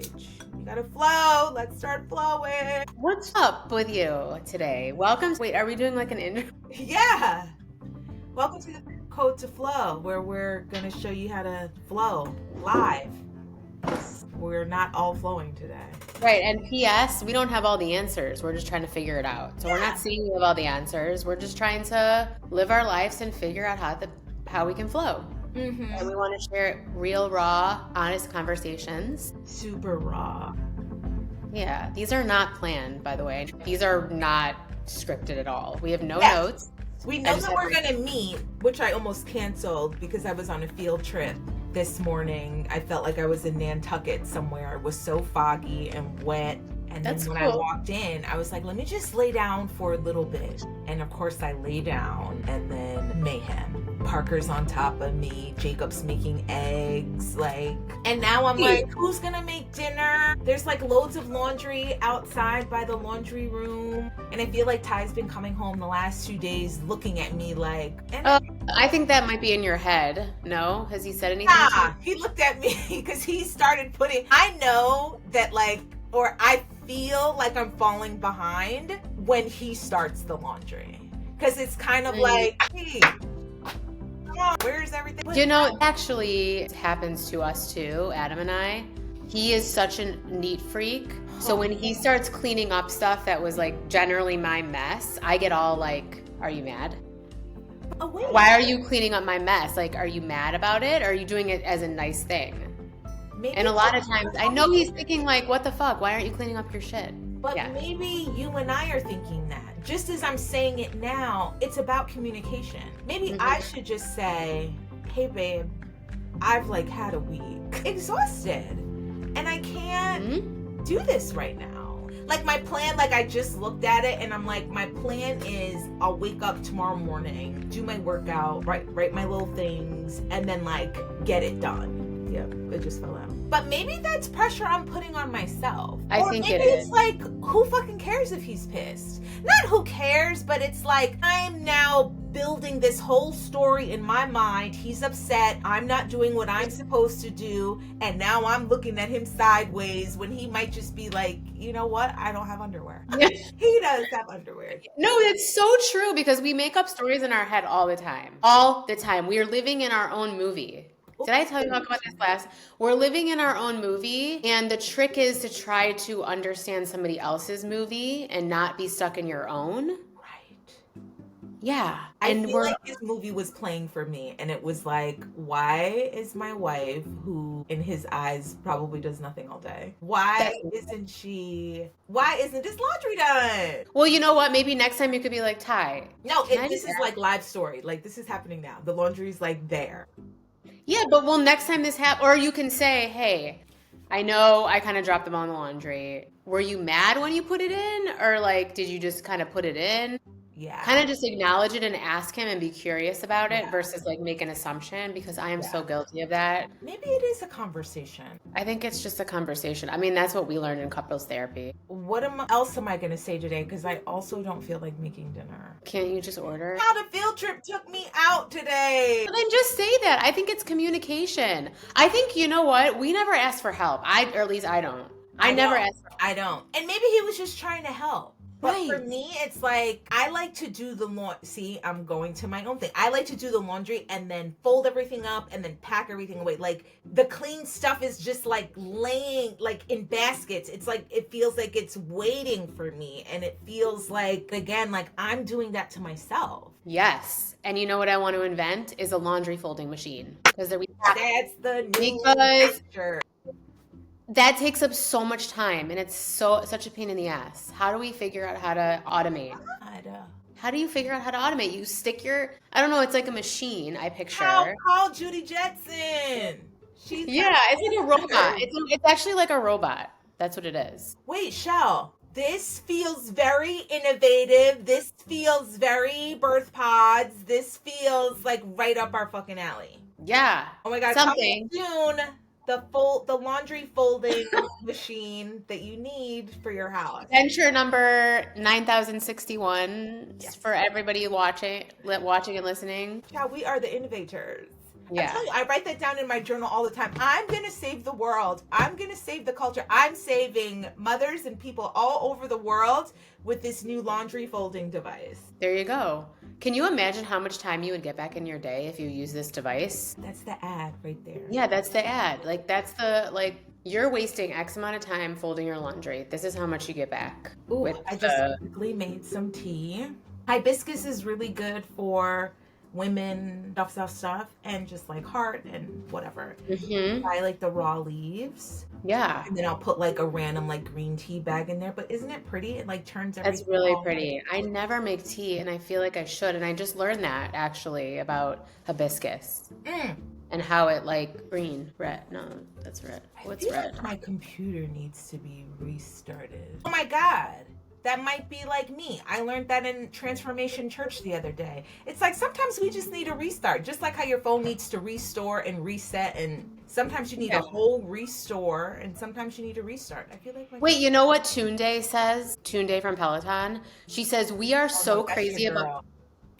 page. You gotta flow. Let's start flowing. What's up with you today? Welcome. Wait, are we doing like an intro? Yeah. Welcome to the Code to Flow, where we're gonna show you how to flow live. We're not all flowing today. Right, and P.S., we don't have all the answers. We're just trying to figure it out. So we're not saying we have all the answers. We're just trying to live our lives and figure out how we can flow. Mm-hmm. And we want to share real, raw, honest conversations. Super raw. Yeah, these are not planned, by the way. These are not scripted at all. We have no notes. We know that we're going to meet, which I almost canceled because I was on a field trip this morning. I felt like I was in Nantucket somewhere. It was so foggy and wet. And then when I walked in, I was like, let me just lay down for a little bit. And of course I lay down, and then mayhem. Parker's on top of me. Jacob's making eggs, and now I'm like, who's gonna make dinner? There's like loads of laundry outside by the laundry room. And I feel like Ty's been coming home the last 2 days looking at me like, I think that might be in your head. No? Has he said anything? Yeah, he looked at me because he started I know that or I feel like I'm falling behind when he starts the laundry. Because it's kind of like, hey, come on, where's everything? You know, it actually happens to us too, Adam and I. He is such a neat freak. So when he starts cleaning up stuff that was like generally my mess, I get all like, are you mad? Oh, wait. Why are you cleaning up my mess? Like, are you mad about it? Or are you doing it as a nice thing? Maybe and a lot of times, I know he's thinking like, what the fuck? Why aren't you cleaning up your shit? But maybe you and I are thinking that. Just as I'm saying it now, it's about communication. Maybe I should just say, hey babe, I've had a week. Exhausted. And I can't do this right now. My plan, I just looked at it and I'm like, my plan is I'll wake up tomorrow morning, do my workout, write my little things, and then get it done. Yep, it just fell out. But maybe that's pressure I'm putting on myself. I think maybe it's who fucking cares if he's pissed? Not who cares, but it's I'm now building this whole story in my mind. He's upset. I'm not doing what I'm supposed to do. And now I'm looking at him sideways when he might just be like, you know what? I don't have underwear. He does have underwear. No, it's so true because we make up stories in our head all the time. All the time. We are living in our own movie. Did I tell you about this last? We're living in our own movie, and the trick is to try to understand somebody else's movie and not be stuck in your own. Right. Yeah. I feel like this movie was playing for me, and it was like, why is my wife, who in his eyes probably does nothing all day, why isn't this laundry done? Well, you know what? Maybe next time you could be like, Ty. No, this is live story. This is happening now. The laundry's there. Yeah, but next time this happens, or you can say, hey, I know I kind of dropped the ball in the laundry. Were you mad when you put it in? Or did you just kind of put it in? Yeah. Kind of just acknowledge it and ask him and be curious about it versus make an assumption, because I am so guilty of that. Maybe it is a conversation. I think it's just a conversation. I mean, that's what we learned in couples therapy. What else am I going to say today? Because I also don't feel like making dinner. Can't you just order? How the field trip took me out today. Well, then just say that. I think it's communication. I think, you know what? We never ask for help. Or at least I don't. I never ask for help. I don't. And maybe he was just trying to help. But for me, it's I like to do the laundry. See, I'm going to my own thing. I like to do the laundry and then fold everything up and then pack everything away. The clean stuff is just laying in baskets. It's it feels like it's waiting for me. And it feels again, I'm doing that to myself. Yes. And you know what I want to invent is a laundry folding machine. That's the new picture. That takes up so much time, and it's such a pain in the ass. How do we figure out how to automate? How do you figure out how to automate? You stick I don't know, it's like a machine, I picture. Call Judy Jetson. It's like a robot. It's actually like a robot. That's what it is. Wait, Shell. This feels very innovative. This feels very birth pods. This feels right up our fucking alley. Yeah. Oh my God. Something. Coming soon. The laundry folding machine that you need for your house. Venture number 9061 for everybody watching and listening. Yeah, we are the innovators. I tell you, I write that down in my journal all the time. I'm going to save the world. I'm going to save the culture. I'm saving mothers and people all over the world with this new laundry folding device. There you go. Can you imagine how much time you would get back in your day if you use this device? That's the ad right there. Yeah, that's the ad. Like, that's the, like, you're wasting X amount of time folding your laundry. This is how much you get back. Ooh, I just quickly made some tea. Hibiscus is really good for women, stuff, and just like heart and whatever. I like the raw leaves. Yeah. And then I'll put like a random like green tea bag in there. But isn't it pretty? It like turns everything. That's really pretty. I never make tea and I feel like I should. And I just learned that actually about hibiscus. And how it like red. No, that's red. What's red? Like my computer needs to be restarted. Oh my God. That might be like me. I learned that in Transformation Church the other day. It's like sometimes we just need a restart. Just like how your phone needs to restore and reset. And sometimes you need a whole restore. And sometimes you need a restart. I feel like Wait, you know what Tunde says? Tunde from Peloton. She says, we are so crazy about...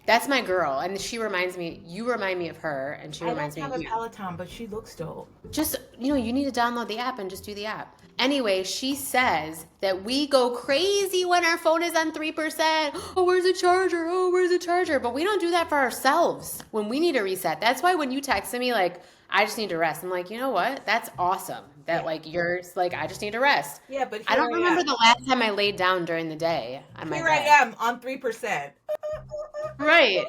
That's my girl, and she reminds me. You remind me of her, and she reminds me of you. I don't have a Peloton, but she looks dope. Just you need to download the app and just do the app. Anyway, she says that we go crazy when our phone is on 3%. Oh, where's the charger? Oh, where's the charger? But we don't do that for ourselves when we need a reset. That's why when you texted me like, I just need to rest, I'm like, you know what? That's awesome. That like yours, like I just need to rest. Yeah, but I don't remember the last time I laid down during the day. Here I am on 3%. Right.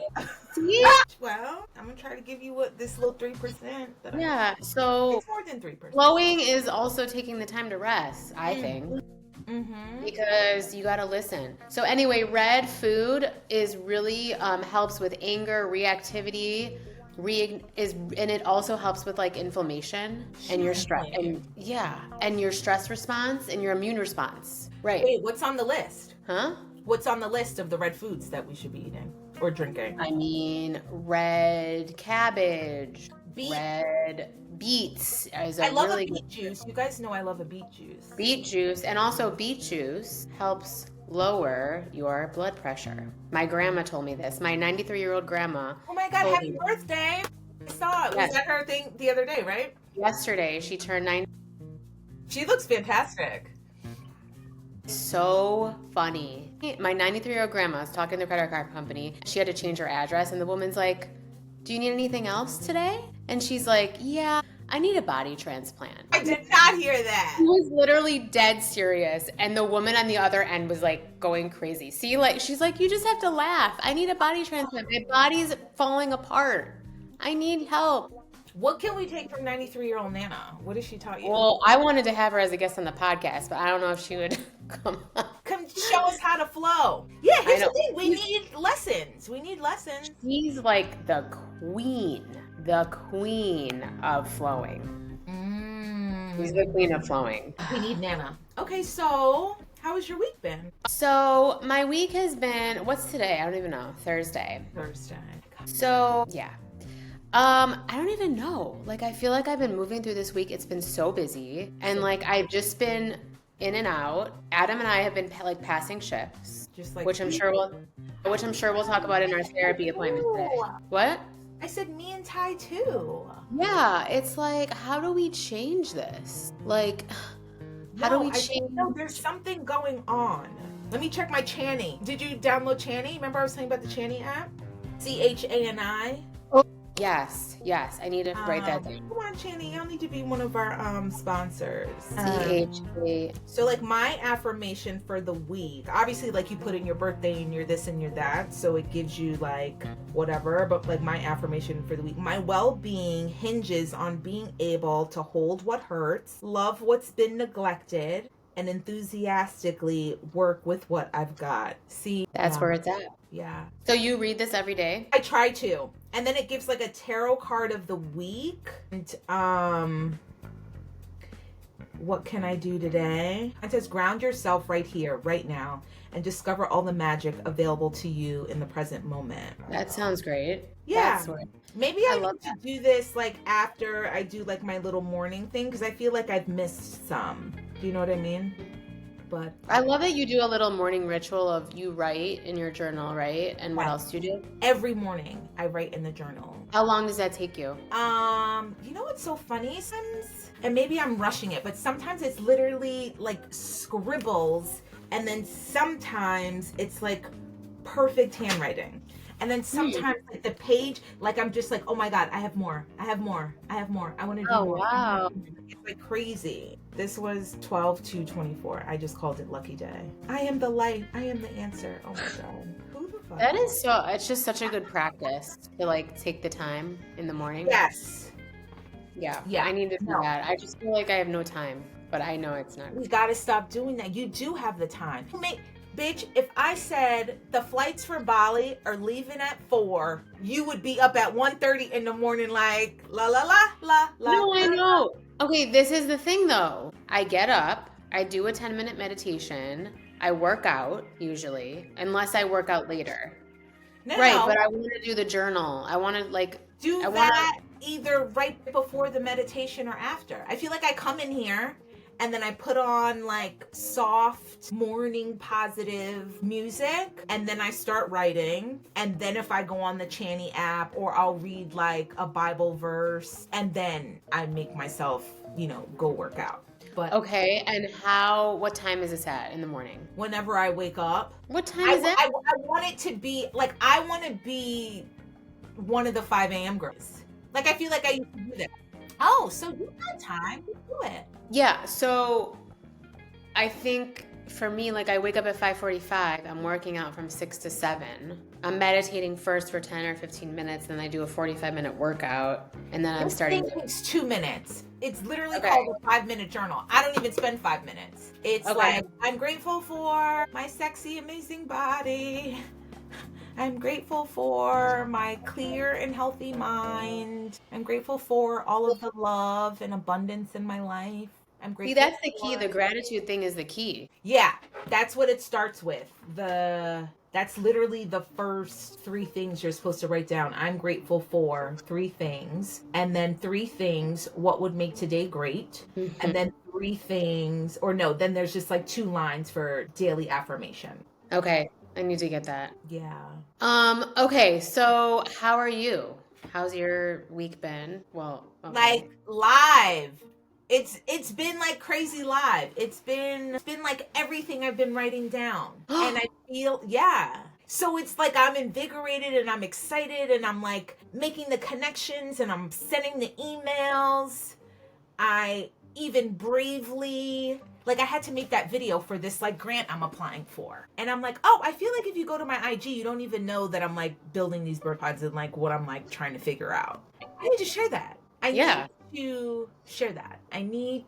See? Well, I'm gonna try to give you this little 3%. So it's more than 3%. Flowing is also taking the time to rest, I think. Because you got to listen. So anyway, red food is really helps with anger, reactivity, and it also helps with like inflammation and your stress and your stress response and your immune response. Right. Wait, what's on the list? Huh? What's on the list of the red foods that we should be eating or drinking? I mean, red cabbage, red beets. I love a beet juice. You guys know I love a beet juice. Beet juice, and also beet juice helps lower your blood pressure. My grandma told me this. My 93-year-old grandma. Oh my God, happy birthday. I saw it. Was that her thing the other day, right? Yesterday, she turned 90. She looks fantastic. So funny. My 93-year-old grandma was talking to the credit card company. She had to change her address, and the woman's like, do you need anything else today? And she's like, yeah, I need a body transplant. I did not hear that. She was literally dead serious. And the woman on the other end was like going crazy. See, like, she's like, you just have to laugh. I need a body transplant. My body's falling apart. I need help. What can we take from 93-year-old Nana? What has she taught you? Well, I wanted to have her as a guest on the podcast, but I don't know if she would come show us how to flow. Yeah, here's the thing. We need lessons. She's like the queen of flowing. She's the queen of flowing. We need Nana. Okay, so how has your week been? So my week has been, what's today? I don't even know. Thursday. So, yeah. I don't even know. Like, I feel like I've been moving through this week. It's been so busy. And, like, I've just been in and out. Adam and I have been, like, passing shifts. Just like which I'm sure we'll talk about in our therapy appointment today. What? I said me and Ty, too. Yeah. It's like, how do we change this? Like, how do we change? No, there's something going on. Let me check my Chani. Did you download Chani? Remember I was telling you about the Chani app? CHANI? Yes. I need to write that down. Come on, Chani. Y'all need to be one of our sponsors. CHA. So, like, my affirmation for the week, obviously, like, you put in your birthday and you're this and you're that, so it gives you, like, whatever. But, like, my affirmation for the week, my well-being hinges on being able to hold what hurts, love what's been neglected, and enthusiastically work with what I've got. See? That's where it's at. Yeah. So you read this every day? I try to. And then it gives like a tarot card of the week. And what can I do today? It says ground yourself right here, right now, and discover all the magic available to you in the present moment. That sounds great. Yeah. Maybe I need to do this like after I do like my little morning thing, because I feel like I've missed some. Do you know what I mean? but I love that you do a little morning ritual of you write in your journal, right? And what else do you do? every morning I write in the journal. How long does that take you? You know what's so funny? Sometimes, and maybe I'm rushing it, but sometimes it's literally like scribbles, and then sometimes it's like perfect handwriting. And then sometimes like the page, like I'm just like, oh my God, I have more. I want to do Oh, more. wow. It's like crazy. This was 12/2/24. I just called it Lucky Day. I am the light. I am the answer. Oh my God. Who the fuck? That is so, it's just such a good practice to like take the time in the morning. Yes. Yeah. Yeah. I need to do No. that. I just feel like I have no time, but I know it's not. We gotta stop doing that. You do have the time. Bitch, if I said the flights for Bali are leaving at 4, you would be up at 1:30 in the morning like la la la la la. No, I la, know. Okay, this is the thing though. I get up, I do a 10-minute meditation, I work out usually, unless I work out later. No, Right, no. but I want to do the journal. I want to Do I that either right before the meditation or after. I feel like I come in here and then I put on like soft morning positive music and then I start writing, and then if I go on the Channy app or I'll read like a Bible verse, and then I make myself, go work out. But Okay, and what time is this at in the morning? whenever I wake up, What time is it? I want it to be like, I want to be one of the 5 a.m. girls. Like, I feel like I used to do that. Oh, so you got time to do it. Yeah, so I think for me, like I wake up at 5:45, I'm working out from 6 to 7. I'm meditating first for 10 or 15 minutes, then I do a 45-minute workout, and then I'm starting. This thing takes 2 minutes. It's literally Okay. called a 5-minute journal. I don't even spend 5 minutes. It's Okay. like, I'm grateful for my sexy, amazing body. I'm grateful for my clear and healthy mind. I'm grateful for all of the love and abundance in my life. I'm See, grateful. that's the key. The gratitude thing is the key. Yeah, that's what it starts with. That's literally the first 3 things you're supposed to write down. I'm grateful for 3 things, and then 3 things, what would make today great, and then 3 things, or no, then there's just like 2 lines for daily affirmation. Okay, I need to get that. Yeah. Okay, so how are you? How's your week been? Well, okay. Like live. It's been like crazy live. It's been like everything I've been writing down. And I feel, yeah. So it's like I'm invigorated and I'm excited and I'm like making the connections and I'm sending the emails. I even bravely, like, I had to make that video for this like grant I'm applying for. And I'm like, oh, I feel like if you go to my IG, you don't even know that I'm like building these bird pods and like what I'm like trying to figure out. I need to share that. Yeah. To share that. Let me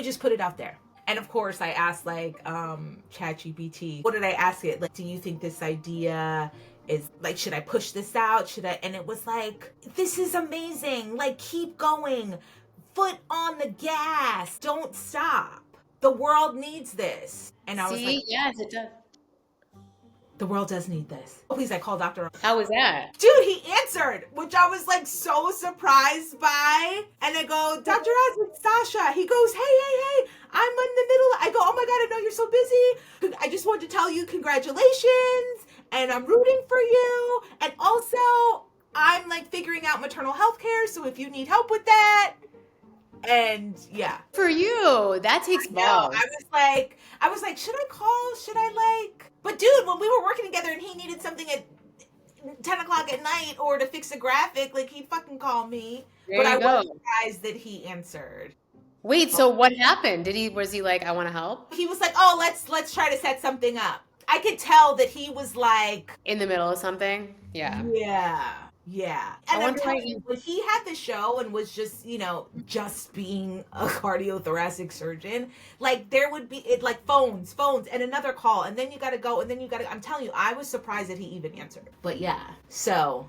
just put it out there. And of course I asked like ChatGPT, what did I ask it? Like, do you think this idea is like, should I push this out? And it was like, this is amazing. Like, keep going. Foot on the gas. Don't stop. The world needs this. And I was like, yes, it does. the world does need this. Oh, please, I called Dr. How was that? Dude, he answered, which I was like so surprised by. And I go, Dr. Oz, it's Sasha. He goes, hey, I'm in the middle. I go, oh my God, I know you're so busy. I just wanted to tell you congratulations. And I'm rooting for you. And also, I'm like figuring out maternal health care. So if you need help with that. And yeah. For you, that takes balls. I was like, should I call? Should I like? But dude, when we were working together and he needed something at 10 o'clock at night or to fix a graphic, like, he'd fucking call me. There you go. I was surprised that he answered. Wait, so what happened? Was he like, I want to help? He was like, oh, let's try to set something up. I could tell that he was like in the middle of something. Yeah. Yeah. And I'm telling you, when he had the show and was just, just being a cardiothoracic surgeon, like there would be like phones and another call, and then you got to go, and then I'm telling you, I was surprised that he even answered. But yeah, so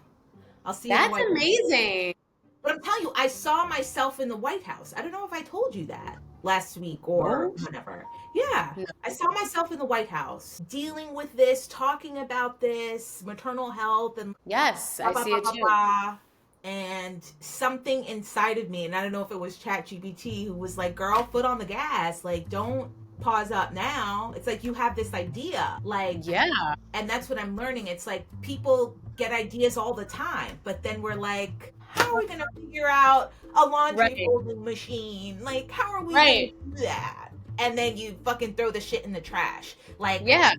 I'll see. That's amazing. But I'm telling you, I saw myself in the White House. I don't know if I told you that last week or whatever. Yeah, no. I saw myself in the White House dealing with this, talking about this, maternal health, and yes, I see it too. And something inside of me, and I don't know if it was ChatGPT, who was like, girl, foot on the gas. Like, don't pause up now. It's like you have this idea, like, yeah. And that's what I'm learning. It's like people get ideas all the time, but then we're like, how are we gonna figure out a laundry folding machine? Like, how are we gonna do that? And then you fucking throw the shit in the trash. Like, yeah.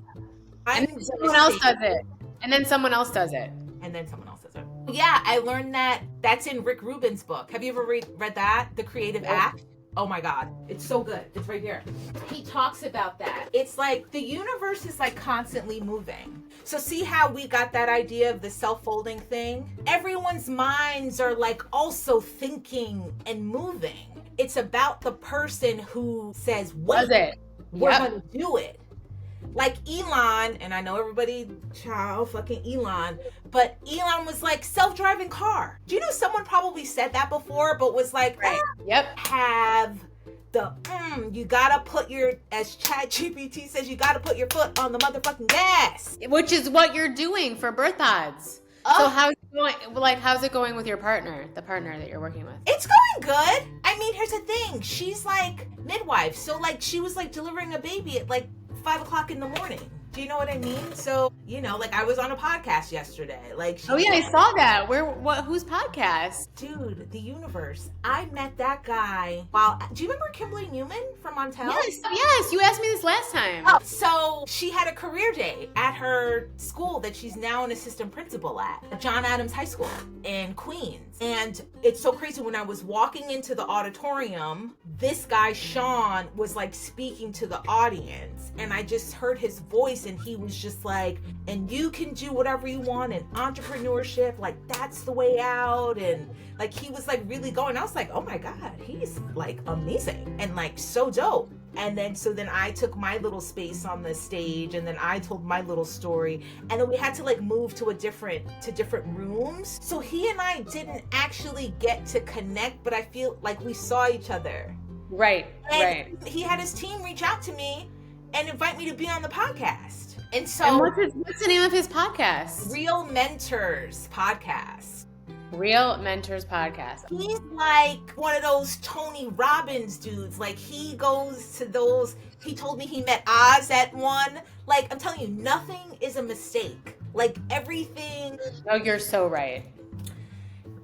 And then someone else does it. And then someone else does it. And then someone else does it. Yeah, I learned that. That's in Rick Rubin's book. Have you ever read that? The Creative Act? Oh my God. It's so good. It's right here. He talks about that. It's like the universe is like constantly moving. So see how we got that idea of the self-folding thing? Everyone's minds are like also thinking and moving. It's about the person who says, wait, we're gonna do it. Like Elon, and I know everybody, child, fucking Elon, but Elon was like, self-driving car. Do you know someone probably said that before, but was like, have the, you gotta put your, as ChatGPT says, you gotta put your foot on the motherfucking gas. Which is what you're doing for birth odds. So how's it going? Like, how's it going with your partner, the partner that you're working with? It's going good. I mean, here's the thing. She's like midwife. So like, she was like delivering a baby at like 5 o'clock in the morning. Do you know what I mean? So, you know, like I was on a podcast yesterday. Like, I saw that. Whose podcast? Dude, the universe. I met that guy do you remember Kimberly Newman from Montel? Yes, you asked me this last time. Oh, so she had a career day at her school that she's now an assistant principal at, John Adams High School in Queens. And it's so crazy, when I was walking into the auditorium, this guy, Sean, was like speaking to the audience, and I just heard his voice, and he was just like, and you can do whatever you want in entrepreneurship, like that's the way out. And like he was like really going. I was like, oh my God, he's like amazing and like so dope. And then so then I took my little space on the stage, and then I told my little story, and then we had to like move to different rooms. So he and I didn't actually get to connect, but I feel like we saw each other. Right. He had his team reach out to me and invite me to be on the podcast. And so, and what's the name of his podcast? Real Mentors Podcast. Real Mentors Podcast. He's like one of those Tony Robbins dudes. Like he goes to those. He told me he met Oz at one. Like I'm telling you, nothing is a mistake. Like everything. Oh, you're so right.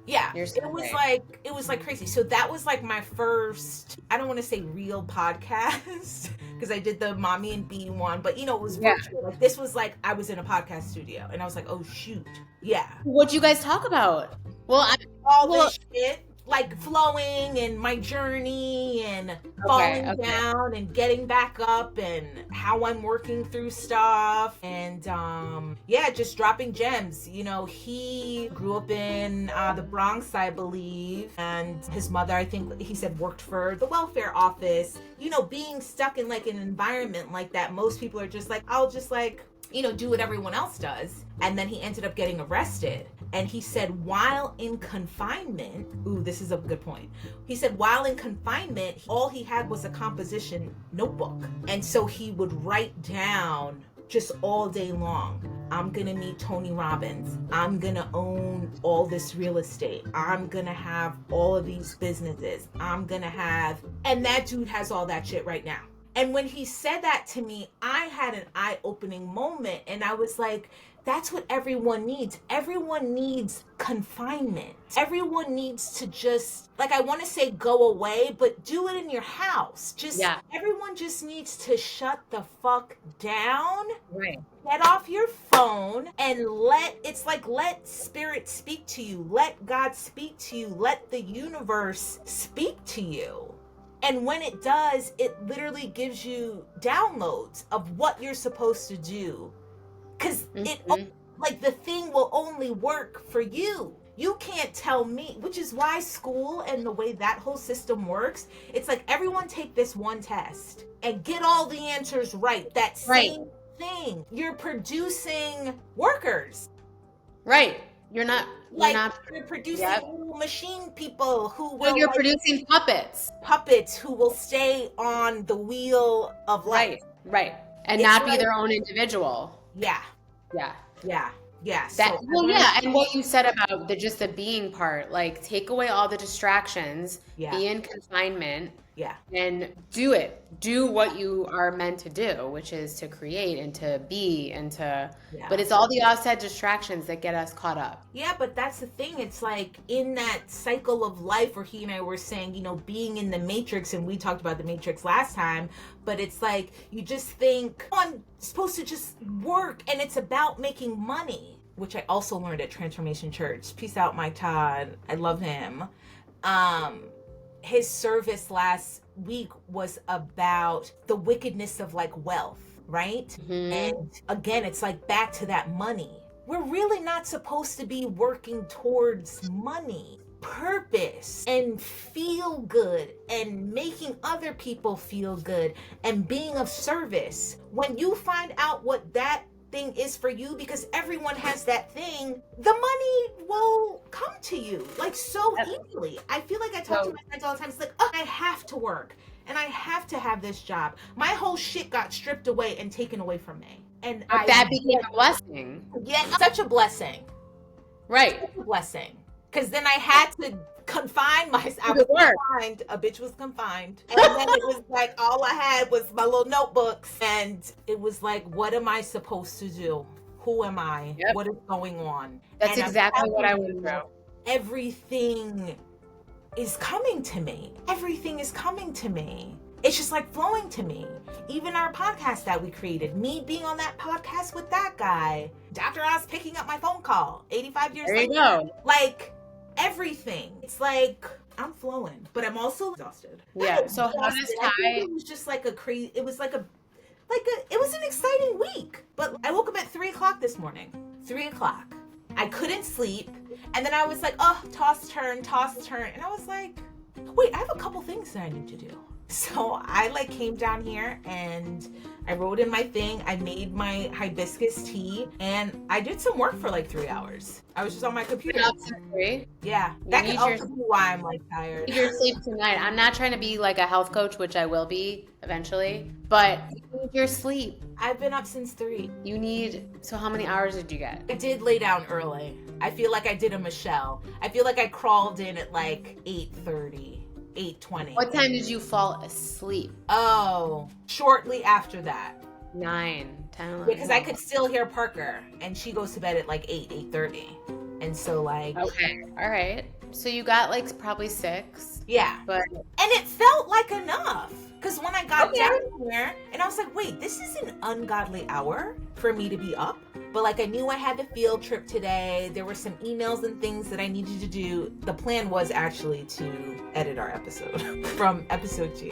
Yeah, it was like crazy. So that was like my first, I don't want to say real podcast because I did the Mommy and B one, but you know, it was virtual. Like this was like, I was in a podcast studio and I was like, oh shoot. Yeah. What'd you guys talk about? This shit, like flowing and my journey and falling down and getting back up and how I'm working through stuff and just dropping gems. You know, he grew up in the Bronx, I believe, and his mother, I think he said, worked for the welfare office. You know, being stuck in like an environment like that, most people are just like, I'll just like, you know, do what everyone else does. And then he ended up getting arrested. And he said, while in confinement, this is a good point. He said, while in confinement, all he had was a composition notebook. And so he would write down just all day long, I'm gonna meet Tony Robbins. I'm gonna own all this real estate. I'm gonna have all of these businesses. and that dude has all that shit right now. And when he said that to me, I had an eye-opening moment, and I was like, that's what everyone needs. Everyone needs confinement. Everyone needs to just, like, I want to say go away, but do it in your house. Everyone just needs to shut the fuck down. Right. Get off your phone and let spirit speak to you. Let God speak to you. Let the universe speak to you. And when it does, it literally gives you downloads of what you're supposed to do. Because the thing will only work for you. You can't tell me, which is why school and the way that whole system works, it's like everyone take this one test and get all the answers right. That same thing. You're producing workers. Right. You're producing little machine people who will. You're producing puppets. Puppets who will stay on the wheel of life. Right. And it's not be their own individual. Yeah. And what you said about the being part, like take away all the distractions, be in confinement, Yeah. And do it. Do what you are meant to do, which is to create and to be and to, but it's all the outside distractions that get us caught up. Yeah, but that's the thing. It's like in that cycle of life where he and I were saying, being in the matrix, and we talked about the matrix last time, but it's like you just think, oh, I'm supposed to just work and it's about making money, which I also learned at Transformation Church. Peace out, Mike Todd. I love him. His service last week was about the wickedness of like wealth, right? Mm-hmm. And again, it's like back to that money. We're really not supposed to be working towards money, purpose, and feel good, and making other people feel good, and being of service. When you find out what that thing is for you, because everyone has that thing, the money will come to you like so easily. I feel like I talk to my friends all the time. It's like, oh, I have to work and I have to have this job. My whole shit got stripped away and taken away from me. And that became a blessing. Yeah, such a blessing. Right. Such a blessing. Because then I had to confine myself. I was confined. A bitch was confined. And then it was like all I had was my little notebooks. And it was like, what am I supposed to do? Who am I? Yep. What is going on? That's exactly what I went through. Everything is coming to me. Everything is coming to me. It's just like flowing to me. Even our podcast that we created, me being on that podcast with that guy, Dr. Oz picking up my phone call 85 years later. There you go. Like everything. It's like I'm flowing, but I'm also exhausted. Yeah. So how does Ty? It was just like a crazy. It was it was an exciting week. But I woke up at 3:00 this morning. 3:00. I couldn't sleep, and then I was like, oh, toss turn, and I was like, wait, I have a couple things that I need to do. So I came down here and I wrote in my thing. I made my hibiscus tea and I did some work for 3 hours. I was just on my computer. Yeah, that could also be why I'm tired. You need your sleep tonight. I'm not trying to be a health coach, which I will be eventually, but you need your sleep. I've been up since 3. So how many hours did you get? I did lay down early. I feel like I did a Michelle. I feel like I crawled in at 8:30. 8:20. What time did you fall asleep? Oh, shortly after that. 9, 10, 11. Because I could still hear Parker, and she goes to bed at 8:30. And so Okay, all right. So you got probably 6. Yeah. And it felt like enough. Because when I got down here, and I was like, wait, this is an ungodly hour for me to be up. But I knew I had the field trip today. There were some emails and things that I needed to do. The plan was actually to edit our episode from episode 2.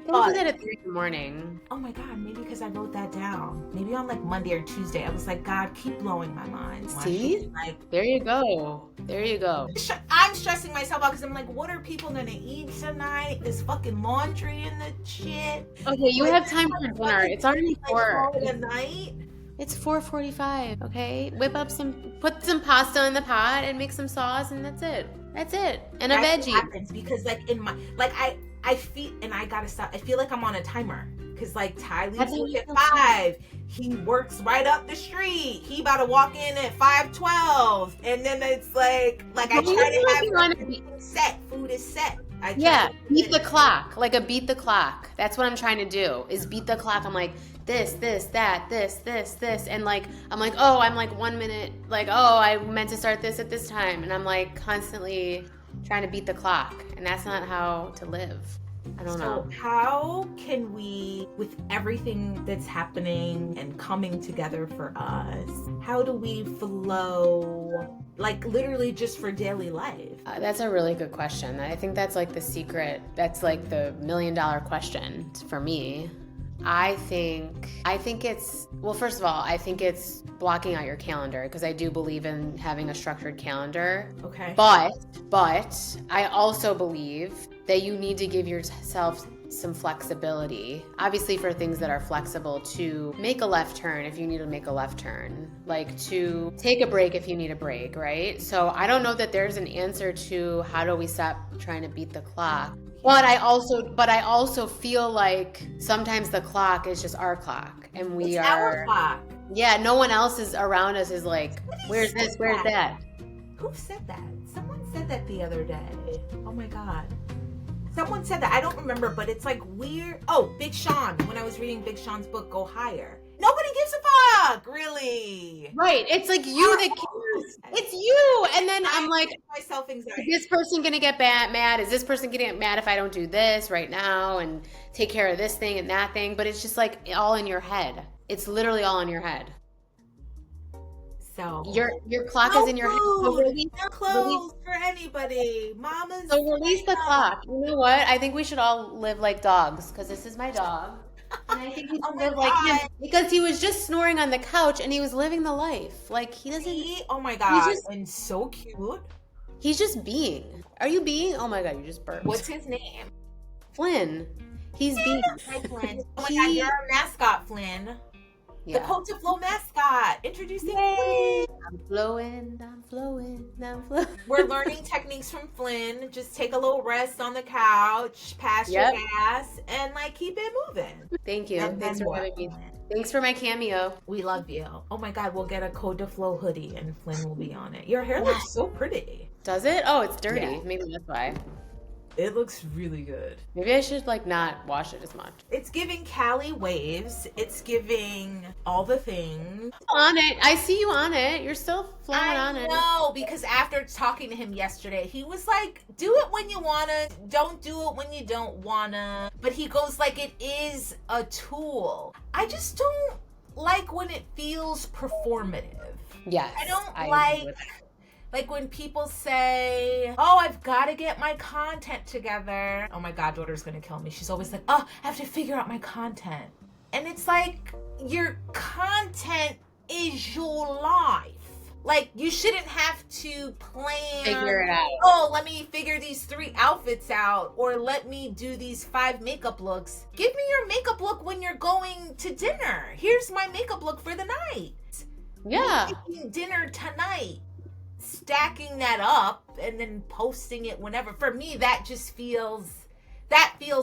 Don't do that at 3 in the morning. Oh my God, maybe because I wrote that down. Maybe on Monday or Tuesday, I was like, God, keep blowing my mind. See? There you go. There you go. I'm stressing myself out because I'm like, what are people going to eat tonight? There's fucking laundry in the shit. Okay, you have time for dinner. It's already 4. At night. It's 4:45, okay? Put some pasta in the pot and make some sauce, and that's it. That's it. And a veggie. Happens because in my I feel, and I gotta stop. I feel like I'm on a timer because Ty leaves work at 5. He works right up the street. He about to walk in at 5:12, and then it's I try to have everything set. Food is set. Beat the clock. Beat the clock. That's what I'm trying to do. Is beat the clock. I'm like this, that, this, and I'm 1 minute. I meant to start this at this time, and I'm constantly trying to beat the clock, and that's not how to live. I don't know. How can we, with everything that's happening and coming together for us, how do we flow, literally just for daily life? That's a really good question. I think that's the secret. That's the $1 million question for me. I think it's, well, first of all, I think it's blocking out your calendar because I do believe in having a structured calendar. Okay. But I also believe that you need to give yourself some flexibility, obviously for things that are flexible, to make a left turn if you need to make a left turn, to take a break if you need a break, right? So I don't know that there's an answer to how do we stop trying to beat the clock. But I also feel like sometimes the clock is just our clock, and it's our clock. Yeah, no one else is around us is where's this, where's that? Who said that? Someone said that the other day. Oh my God. Someone said that. I don't remember, but it's like weird. Oh, Big Sean. When I was reading Big Sean's book, Go Higher. Nobody gives a fuck, really. Right. It's like you that cares. It's you. And then I'm like, my self-anxiety. Is this person going to get mad? Is this person going to get mad if I don't do this right now and take care of this thing and that thing? But it's just like all in your head. It's literally all in your head. So your clock is in your head. So no clothes for anybody. Mama's. So release the clock. You know what? I think we should all live like dogs because this is my dog. And I think we should live like him because he was just snoring on the couch and he was living the life. Like he doesn't. Oh my God. And so cute. He's just being. Are you being? Oh my God, you just burped. What's his name? Flynn. He's being. Hi, Flynn. Oh my God, you're our mascot, Flynn. Yeah. The Cote de Flow mascot. Introducing Flynn. I'm flowing. We're learning techniques from Flynn. Just take a little rest on the couch, pass your gas, and like keep it moving. Thank you. Thanks for having me. Thanks for my cameo. We love you. Oh my God, we'll get a Cote de Flow hoodie and Flynn will be on it. Your hair looks so pretty. Does it? Oh, it's dirty. Yeah. Maybe that's why. It looks really good. Maybe I should like not wash it as much. It's giving Cali waves. It's giving all the things. On it. I see you on it. You're still flowing on it. No, because after talking to him yesterday, he was like, do it when you wanna, don't do it when you don't wanna. But he goes like, it is a tool. I just don't like when it feels performative. Yes. I don't like when people say, oh, I've got to get my content together. Oh, my goddaughter's going to kill me. She's always like, oh, I have to figure out my content. And it's like, your content is your life. Like, you shouldn't have to plan. Figure it out. Oh, let me figure these 3 outfits out. Or let me do these 5 makeup looks. Give me your makeup look when you're going to dinner. Here's my makeup look for the night. Yeah. We're making dinner tonight. Stacking that up and then posting it whenever. For me, that just feels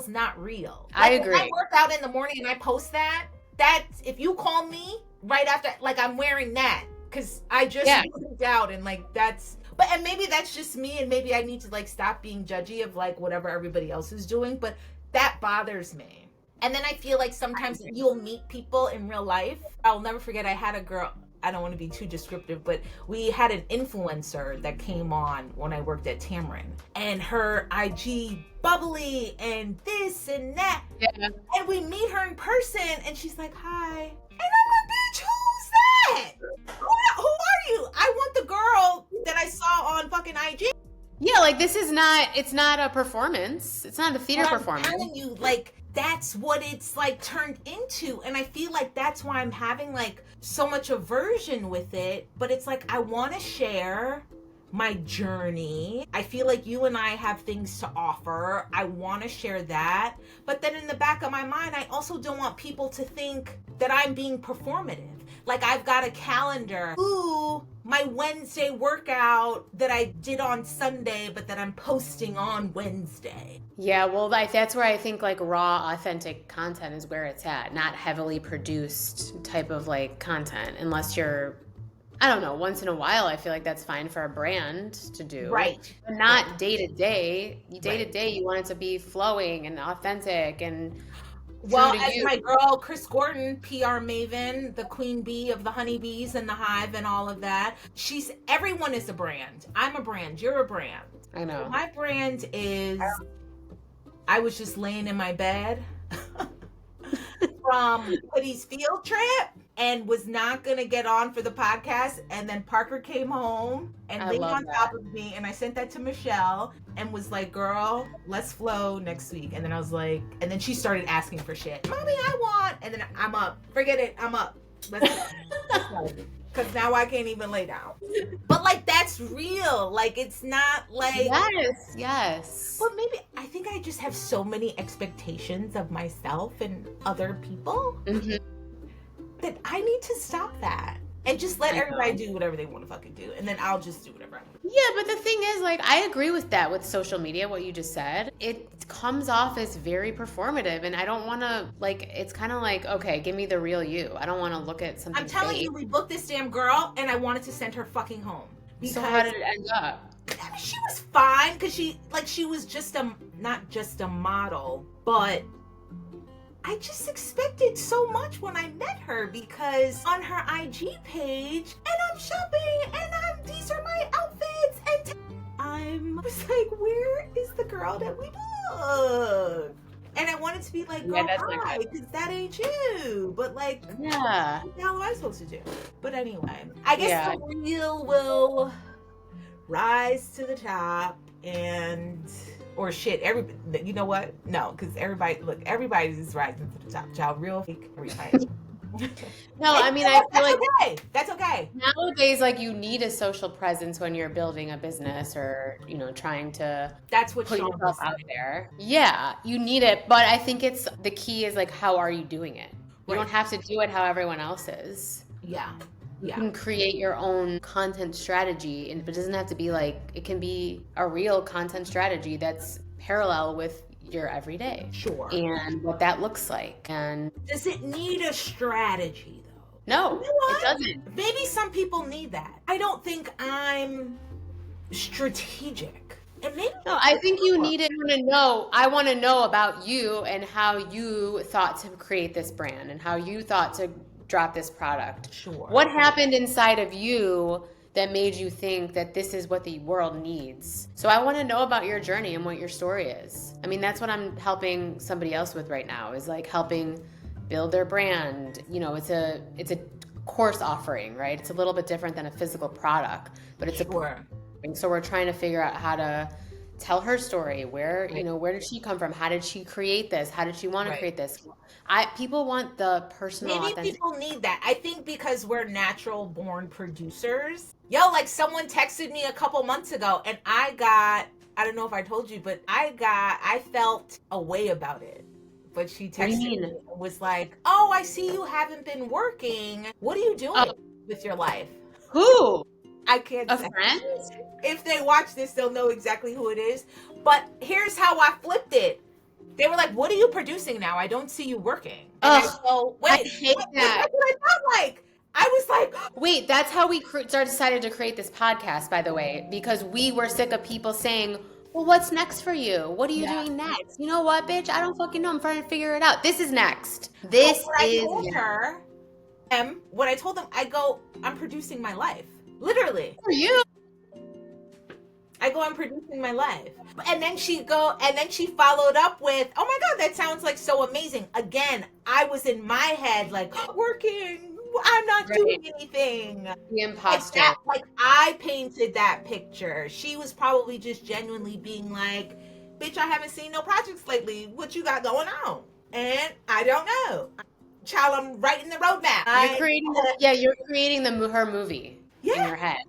not real. Like, I agree. When I work out in the morning and I post that's if you call me right after, like I'm wearing that because I just moved out and like and maybe that's just me and maybe I need to like stop being judgy of like whatever everybody else is doing, but that bothers me. And then I feel like sometimes you'll meet people in real life. I'll never forget I had a girl. I don't want to be too descriptive, but we had an influencer that came on when I worked at Tamron, and her IG bubbly and this and that. Yeah. And we meet her in person and she's like, hi. And I'm like, bitch, who's that? Who are you? I want the girl that I saw on fucking IG. Yeah, like it's not a performance. It's not a theater performance. I'm telling you, like, that's what it's like turned into. And I feel like that's why I'm having like so much aversion with it. But it's like, I want to share my journey. I feel like you and I have things to offer. I want to share that. But then in the back of my mind, I also don't want people to think that I'm being performative. Like I've got a calendar. Ooh, my Wednesday workout that I did on Sunday, but that I'm posting on Wednesday. Yeah, well, that's where I think like raw, authentic content is where it's at, not heavily produced type of like content, unless you're, I don't know, once in a while, I feel like that's fine for a brand to do. Right. But not day to day. Day to day, you want it to be flowing and authentic and well, as my girl Chris Gordon, PR maven, the queen bee of the honeybees and the hive and all of that. Everyone is a brand. I'm a brand. You're a brand. I know. So my brand is, I was just laying in my bed from Hoodie's field trip and was not going to get on for the podcast. And then Parker came home and laid on top of me. And I sent that to Michelle and was like, girl, let's flow next week. And then I was like, and then she started asking for shit. Mommy, I want. And then I'm up. Forget it. I'm up. Let's go. Because now I can't even lay down. But like, that's real. Like, it's not like. Yes. But maybe, I think I just have so many expectations of myself and other people. Mm-hmm. That I need to stop that and just let everybody do whatever they want to fucking do, and then I'll just do whatever I want. Yeah, but the thing is, like, I agree with that with social media, what you just said. It comes off as very performative, and I don't want to, like, it's kind of like, okay, give me the real you. I don't want to look at something I'm telling you, we booked this damn girl, and I wanted to send her fucking home. So how did it end up? mean, she was fine because she was just not just a model, but I just expected so much when I met her because on her IG page, and I'm shopping, and these are my outfits, and I was like, where is the girl that we booked? And I wanted to be like, girl, hi, because that ain't you. But like, what the hell am I supposed to do? But anyway, I guess the real will rise to the top or shit, you know what? No, because everybody's rising to the top. Child, real fake, everybody. No, I mean, I feel like okay. That's okay. Nowadays, like, you need a social presence when you're building a business or, trying to put yourself out there. Yeah, you need it. But I think the key is like, how are you doing it? You don't have to do it how everyone else is. Yeah. You can create your own content strategy, but it doesn't have to be like, it can be a real content strategy that's parallel with your everyday. Sure. And what that looks like. And does it need a strategy though? No, it doesn't. Maybe some people need that. I don't think I'm strategic. And maybe no, I think you need it to know. I want to know about you and how you thought to create this brand and how you thought to drop this product. Sure. What happened inside of you that made you think that this is what the world needs? So I want to know about your journey and what your story is. I mean, that's what I'm helping somebody else with right now, is like helping build their brand. It's a course offering, right? It's a little bit different than a physical product, but it's so we're trying to figure out how to tell her story. Where did she come from? How did she create this? How did she want to create this? People want the personal. Maybe people need that. I think because we're natural born producers. Like someone texted me a couple months ago and I don't know if I told you, but I felt a way about it. But she texted me and was like, oh, I see you haven't been working. What are you doing with your life? Who? I can't say. A friend? If they watch this, they'll know exactly who it is. But here's how I flipped it. They were like, what are you producing now? I don't see you working. And I hate that. That's what I felt like. I was like, wait, that's how we decided to create this podcast, by the way, because we were sick of people saying, well, what's next for you? What are you doing next? You know what, bitch? I don't fucking know. I'm trying to figure it out. This is next. I told them, I'm producing my life. Literally. For you. I'm producing my life. And then she followed up with, oh my God, that sounds like so amazing. Again, I was in my head like, working. I'm not doing anything. The imposter. I painted that picture. She was probably just genuinely being like, bitch, I haven't seen no projects lately. What you got going on? And I don't know. Child, I'm writing the roadmap. You're creating her movie in your head.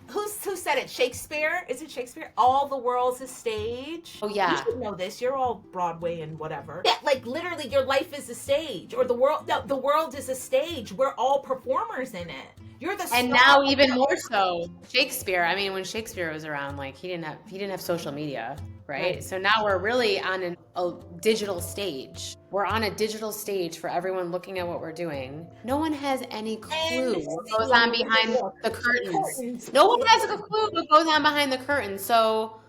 Who said it? Shakespeare? Is it Shakespeare? All the world's a stage. Oh yeah. You should know this. You're all Broadway and whatever. Yeah, like literally your life is a stage. Or the world is a stage. We're all performers in it. You're the star. And now even more so. Shakespeare. I mean, when Shakespeare was around, like he didn't have social media, right? So now we're really on a digital stage. We're on a digital stage for everyone looking at what we're doing. No one has any clue what goes on behind the curtains. No one has a clue what goes on behind the curtains. So,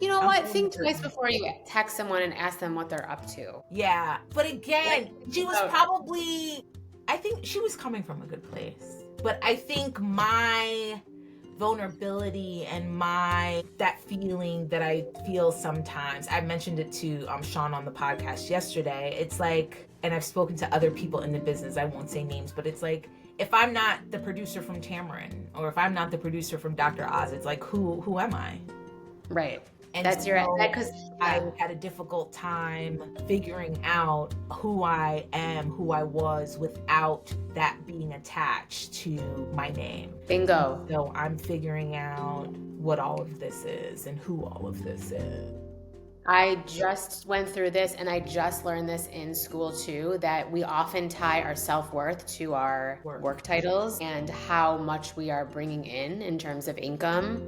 you know what? Think twice before you text someone and ask them what they're up to. Yeah. But again, I think she was coming from a good place. But I think my vulnerability and that feeling that I feel sometimes, I mentioned it to Sean on the podcast yesterday. It's like, and I've spoken to other people in the business, I won't say names, but it's like, if I'm not the producer from Tamarind, or if I'm not the producer from Dr. Oz, it's like, who am I? Right. And that's because I had a difficult time figuring out who I am, who I was, without that being attached to my name. Bingo. So I'm figuring out what all of this is and who all of this is. I just went through this, and I just learned this in school too, that we often tie our self-worth to our work titles and how much we are bringing in terms of income.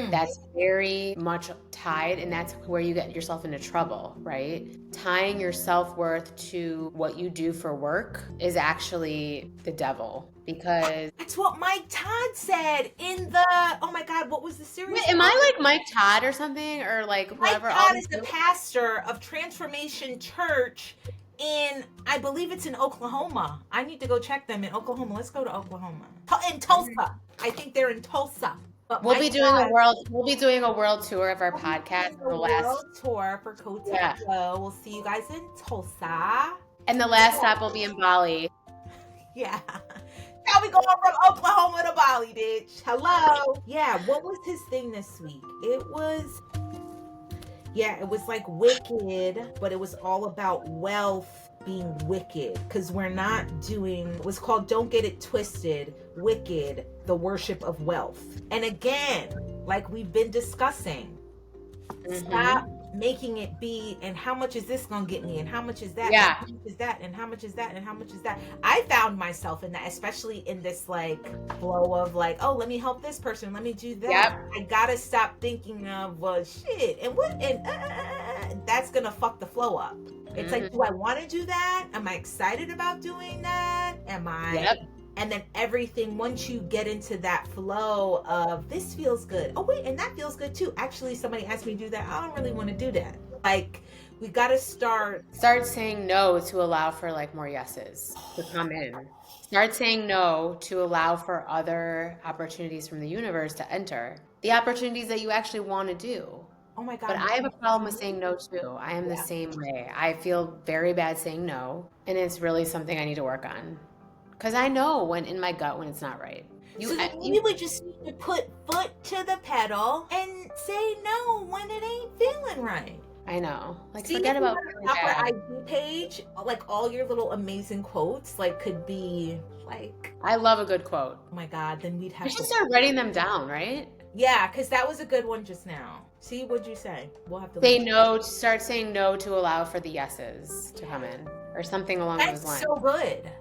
That's very much tied, and that's where you get yourself into trouble, right? tying your self-worth to what you do for work is actually the devil, because that's what Mike Todd said in the, oh my God, what was the series? Wait, am I like Mike Todd or something, or like whoever? Mike Todd is the pastor of Transformation Church in, I believe it's in Oklahoma. I need to go check them in Oklahoma. Let's go to Oklahoma. In Tulsa. I think they're in Tulsa. But we'll be doing a world tour of our podcast. The world tour for Cote We'll see you guys in Tulsa. And the last stop will be in Bali. Yeah. How we going from Oklahoma to Bali, bitch? Hello. Yeah, what was his thing this week? It was like wicked, but it was all about wealth being wicked, because we're not doing, it was called Don't Get It Twisted, Wicked, the Worship of Wealth. And again, like we've been discussing, stop making it be, and how much is this gonna get me, and how much is that, yeah, and how much is that, and how much is that, and how much is that. I found myself in that, especially in this like flow of like, oh, let me help this person, let me do that. Yep. I gotta stop thinking of, well, shit, and what, and that's gonna fuck the flow up. It's like, do I want to do that? Am I excited about doing that? Am I? Yep. And then everything, once you get into that flow of this feels good. Oh, wait, and that feels good too. Actually, somebody asked me to do that. I don't really want to do that. Like, we got to start saying no to allow for like more yeses to come in. Start saying no to allow for other opportunities from the universe to enter. The opportunities that you actually want to do. Oh my God. But I have a problem with saying no too. I am the same way. I feel very bad saying no. And it's really something I need to work on. Because I know when in my gut when it's not right. You would just need to put foot to the pedal and say no when it ain't feeling right. I know. Like, forget about our IG page. Like, all your little amazing quotes, like, could be like, I love a good quote. Oh my God, then we'd have to start writing them down, right? Yeah, because that was a good one just now. See, what'd you say? We'll have to say no. Start saying no to allow for the yeses to come in, or something along those lines. That's so good.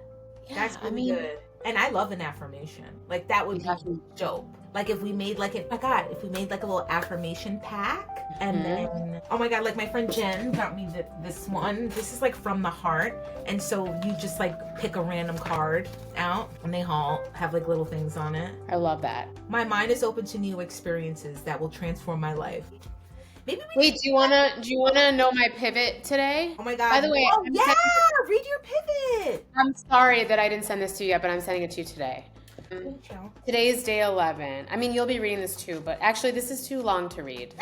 Yeah, that's really good. And I love an affirmation. Like, that would be dope. Like, if we made like if we made like a little affirmation pack, and then, oh my God, like my friend Jen got me this one. This is like from the heart. And so you just like pick a random card out, and they all have like little things on it. I love that. My mind is open to new experiences that will transform my life. Wait, do you wanna know my pivot today? Oh my God. By the way, read your pivot. I'm sorry that I didn't send this to you yet, but I'm sending it to you today. Today's day 11. I mean, you'll be reading this too, but actually this is too long to read.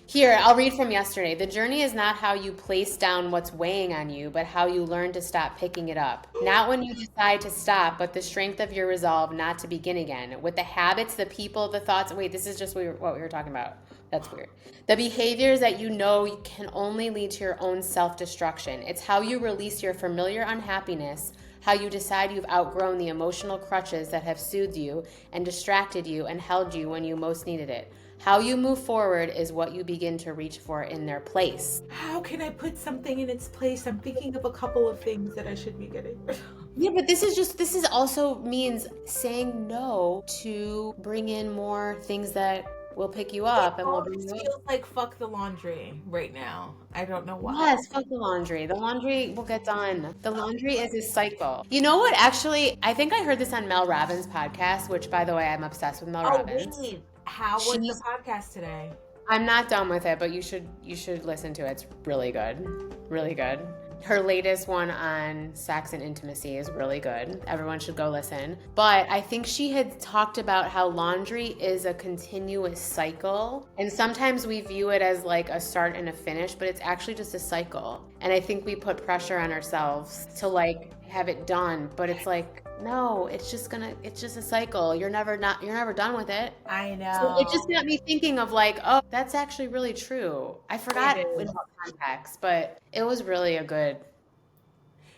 Here, I'll read from yesterday. The journey is not how you place down what's weighing on you, but how you learn to stop picking it up. Not when you decide to stop, but the strength of your resolve not to begin again. With the habits, the people, the thoughts. Wait, this is just what we were talking about. That's weird. The behaviors that you know can only lead to your own self-destruction. It's how you release your familiar unhappiness, how you decide you've outgrown the emotional crutches that have soothed you and distracted you and held you when you most needed it. How you move forward is what you begin to reach for in their place. How can I put something in its place? I'm thinking of a couple of things that I should be getting rid of. Yeah, but this is also means saying no to bring in more things that will pick you up and will bring you up. It feels like fuck the laundry right now. I don't know why. Yes, fuck the laundry. The laundry will get done. The laundry is a cycle. You know what? Actually, I think I heard this on Mel Robbins' podcast, which, by the way, I'm obsessed with Mel Robbins. Wait. How was the podcast today? I'm not done with it, but you should listen to it. It's really good. Really good. Her latest one on sex and intimacy is really good. Everyone should go listen. But I think she had talked about how laundry is a continuous cycle. And sometimes we view it as like a start and a finish, but it's actually just a cycle. And I think we put pressure on ourselves to like have it done, but it's like, no, it's just a cycle. You're never done with it. I know. So it just got me thinking of like, oh, that's actually really true. I forgot in what context, but it was really a good